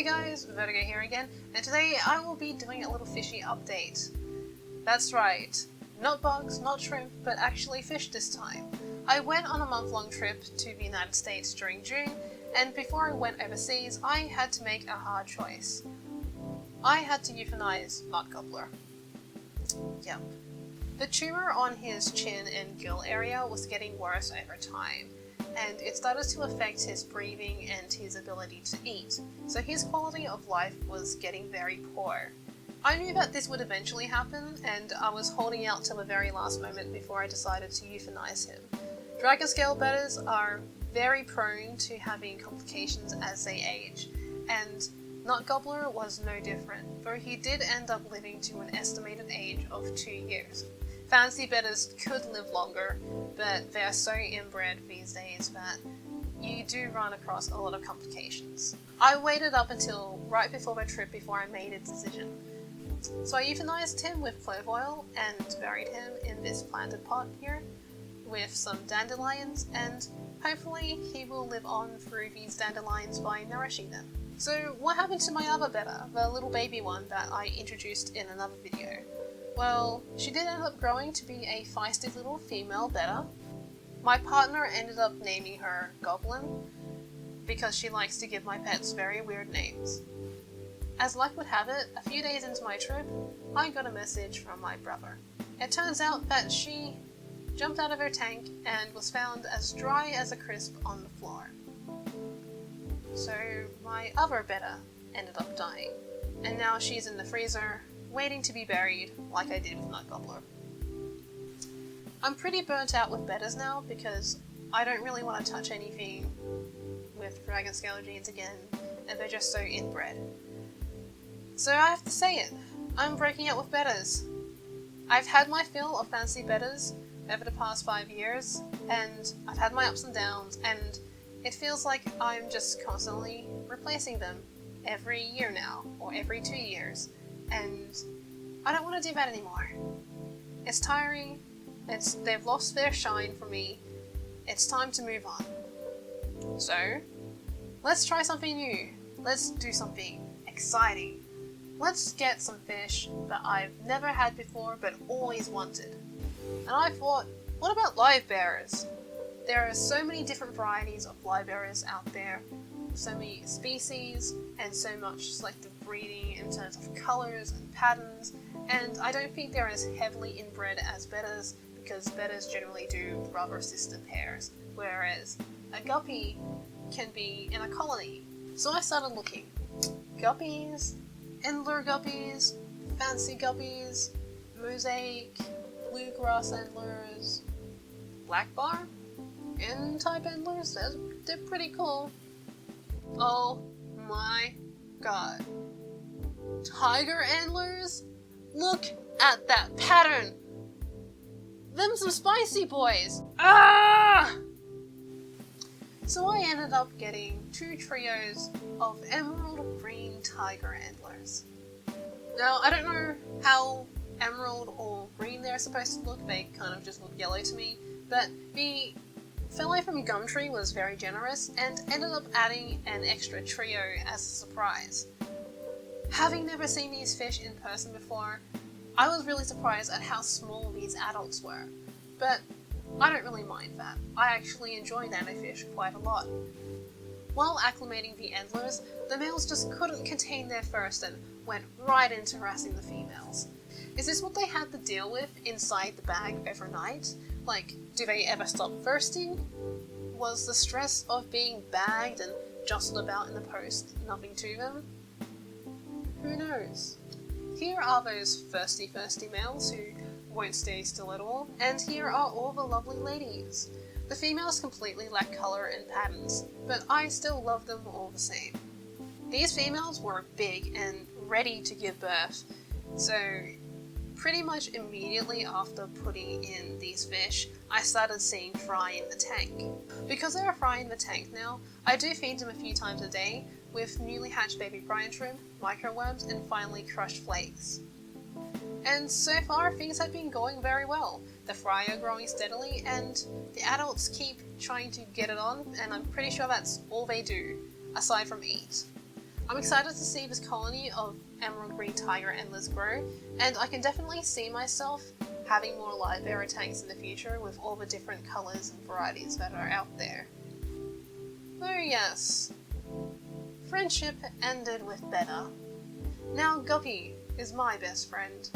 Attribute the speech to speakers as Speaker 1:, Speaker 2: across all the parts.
Speaker 1: guys, Vertigo here again, and today I will be doing a little fishy update. That's right, not bugs, not shrimp, but actually fish this time. I went on a month-long trip to the United States during June, and before I went overseas, I had to make a hard choice. I had to euthanize Mud Gobbler. Yep. The tumour on his chin and gill area was getting worse over time, and it started to affect his breathing and his ability to eat, so his quality of life was getting very poor. I knew that this would eventually happen, and I was holding out till the very last moment before I decided to euthanize him. Dragon scale bettas are very prone to having complications as they age, and Nut Gobbler was no different, though he did end up living to an estimated age of 2 years. Fancy bettas could live longer, but they are so inbred these days that you do run across a lot of complications. I waited up until right before the trip before I made a decision. So I euthanized him with clove oil and buried him in this planted pot here with some dandelions, and hopefully he will live on through these dandelions by nourishing them. So what happened to my other betta, the little baby one that I introduced in another video? Well, she did end up growing to be a feisty little female betta. My partner ended up naming her Goblin because she likes to give my pets very weird names. As luck would have it, a few days into my trip, I got a message from my brother. It turns out that she jumped out of her tank and was found as dry as a crisp on the floor. So my other betta ended up dying, and now she's in the freezer, waiting to be buried like I did with Nut Gobbler. I'm pretty burnt out with bettas now because I don't really want to touch anything with dragon scale genes again, and they're just so inbred. So I have to say it, I'm breaking out with bettas. I've had my fill of fancy bettas over the past 5 years, and I've had my ups and downs, and it feels like I'm just constantly replacing them every year now, or every 2 years. And I don't want to do that anymore. It's tiring, they've lost their shine for me, it's time to move on. So, let's try something new, let's do something exciting. Let's get some fish that I've never had before but always wanted. And I thought, what about live bearers? There are so many different varieties of live bearers out there, so many species, and so much selective breeding in terms of colours and patterns, and I don't think they're as heavily inbred as bettas, because bettas generally do brother-sister pairs, whereas a guppy can be in a colony. So I started looking. Guppies, Endler guppies, fancy guppies, mosaic, bluegrass endlers, black bar, N-type endlers, they're pretty cool. Oh my god. Tiger antlers? Look at that pattern! Them some spicy boys! Ah! So I ended up getting 2 trios of emerald green tiger antlers. Now, I don't know how emerald or green they're supposed to look, they kind of just look yellow to me, but the fellow from Gumtree was very generous and ended up adding an extra trio as a surprise. Having never seen these fish in person before, I was really surprised at how small these adults were, but I don't really mind that. I actually enjoy nanofish quite a lot. While acclimating the endlers, the males just couldn't contain their thirst and went right into harassing the females. Is this what they had to deal with inside the bag overnight? Like, do they ever stop thirsting? Was the stress of being bagged and jostled about in the post nothing to them? Who knows? Here are those thirsty males who won't stay still at all, and here are all the lovely ladies. The females completely lack colour and patterns, but I still love them all the same. These females were big and ready to give birth, so pretty much immediately after putting in these fish, I started seeing fry in the tank. Because they are fry in the tank now, I do feed them a few times a day with newly hatched baby brine shrimp, microworms, and finally crushed flakes. And so far, things have been going very well. The fry are growing steadily, and the adults keep trying to get it on, and I'm pretty sure that's all they do, aside from eat. I'm excited to see this colony of emerald green tiger endless grow, and I can definitely see myself having more live bearer tanks in the future with all the different colours and varieties that are out there. Oh yes, friendship ended with Betta. Now Guppy is my best friend.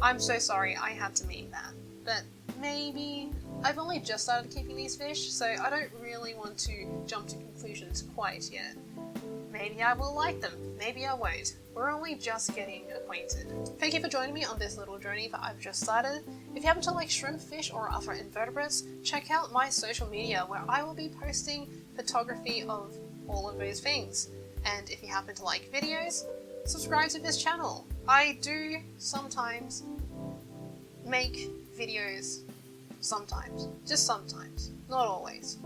Speaker 1: I'm so sorry I had to mean that, but maybe I've only just started keeping these fish, so I don't really want to jump to conclusions quite yet. Maybe I will like them, maybe I won't. We're only just getting acquainted. Thank you for joining me on this little journey that I've just started. If you happen to like shrimp, fish, or other invertebrates, check out my social media where I will be posting photography of all of those things. And if you happen to like videos, subscribe to this channel. I do sometimes make videos. Sometimes. Just sometimes. Not always.